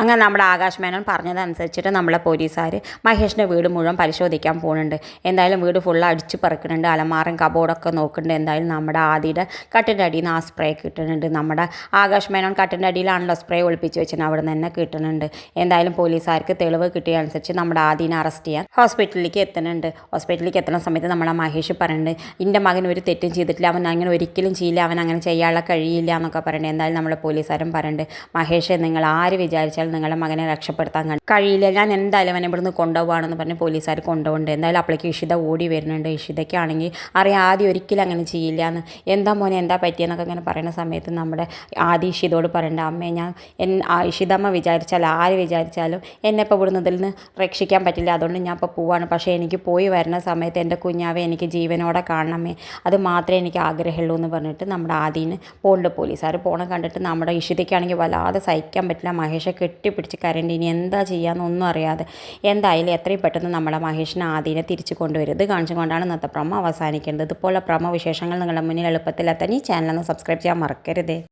അങ്ങനെ നമ്മുടെ ആകാശ് മേനോൻ പറഞ്ഞതനുസരിച്ചിട്ട് നമ്മളെ പോലീസുകാർ മഹേഷിൻ്റെ വീട് മുഴുവൻ പരിശോധിക്കാൻ പോകുന്നുണ്ട്. എന്തായാലും വീട് ഫുള്ള് അടിച്ച് പറക്കുന്നുണ്ട്, അലമാറും കബോർഡൊക്കെ നോക്കുന്നുണ്ട്. എന്തായാലും നമ്മുടെ ആദിയുടെ കട്ടിൻ്റെ അടിയിൽ നിന്ന് ആ സ്പ്രേ കിട്ടുന്നുണ്ട്. നമ്മുടെ ആകാശ് മേനോൻ കട്ടിൻ്റെ അടിയിലാണല്ലോ സ്പ്രേ ഒളിപ്പിച്ച് വെച്ചിട്ട് അവിടെ നിന്ന് തന്നെ കിട്ടുന്നുണ്ട്. എന്തായാലും പോലീസുകാർക്ക് തെളിവ് കിട്ടിയ അനുസരിച്ച് നമ്മുടെ ആദീനെ അറസ്റ്റ് ചെയ്യാൻ ഹോസ്പിറ്റലിലേക്ക് എത്തുന്നുണ്ട്. ഹോസ്പിറ്റലിലേക്ക് എത്തുന്ന സമയത്ത് നമ്മളെ മഹേഷ് പറയുന്നുണ്ട്, എൻ്റെ മകൻ ഒരു തെറ്റും ചെയ്തിട്ടില്ല, അവൻ അങ്ങനെ ഒരിക്കലും ചെയ്യില്ല, അവൻ അങ്ങനെ ചെയ്യാനുള്ള കഴിയില്ല എന്നൊക്കെ പറയുന്നുണ്ട്. എന്തായാലും നമ്മളെ പോലീസുകാരും പറയുന്നുണ്ട്, മഹേഷ് നിങ്ങൾ ആര് വിചാരിച്ചാൽ നിങ്ങളുടെ മകനെ രക്ഷപ്പെടുത്താൻ കഴിയില്ല, ഞാൻ എന്തായാലും അവനെ ഇവിടുന്ന് കൊണ്ടുപോകുകയാണെന്ന് പറഞ്ഞ് പോലീസുകാർ കൊണ്ടുപോകുന്നുണ്ട്. എന്തായാലും അപ്പോഴേക്ക് ഇഷിത ഓടി വരുന്നുണ്ട്. ഇഷിതയ്ക്കാണെങ്കിൽ അറിയാം ആദ്യം ഒരിക്കലും അങ്ങനെ ചെയ്യില്ല എന്ന്. എന്താ മോനെ എന്താ പറ്റിയെന്നൊക്കെ ഇങ്ങനെ പറയുന്ന സമയത്ത് നമ്മുടെ ആദ്യം ഇഷിതോട് പറയേണ്ട, അമ്മേ ഞാൻ ഇഷിതമ്മ വിചാരിച്ചാൽ ആര് വിചാരിച്ചാലും എന്നെ ഇപ്പോൾ ഇവിടുന്ന് ഇതിൽ നിന്ന് രക്ഷിക്കാൻ പറ്റില്ല, അതുകൊണ്ട് ഞാൻ ഇപ്പോൾ പോവാണ്. പക്ഷേ എനിക്ക് പോയി വരുന്ന സമയത്ത് എൻ്റെ കുഞ്ഞാവെ എനിക്ക് ജീവനോടെ കാണണമേ, അത് മാത്രമേ എനിക്ക് ആഗ്രഹമുള്ളൂ എന്ന് പറഞ്ഞിട്ട് നമ്മുടെ ആദ്യന് പോകുന്നുണ്ട്. പോലീസുകാർ പോകണം കണ്ടിട്ട് നമ്മുടെ ഇഷിതയ്ക്കാണെങ്കിൽ വല്ലാതെ സഹിക്കാൻ പറ്റില്ല. മഹേഷെ കെട്ടിപ്പിടിച്ച് കരണ്ട്, ഇനി എന്താ ചെയ്യാമെന്നൊന്നും അറിയാതെ. എന്തായാലും എത്രയും പെട്ടെന്ന് നമ്മുടെ മഹേഷിനെ ആദ്യനെ തിരിച്ചു കൊണ്ടുവരും. ഇത് കാണിച്ചുകൊണ്ടാണ് ഇന്നത്തെ പ്രമോ അവസാനിക്കേണ്ടത്. ഇതുപോലെ പ്രമോ വിശേഷങ്ങൾ നിങ്ങളുടെ മുന്നിൽ എളുപ്പത്തിലെത്താൻ ഈ ചാനലൊന്ന് സബ്സ്ക്രൈബ് ചെയ്യാൻ മറക്കരുതേ.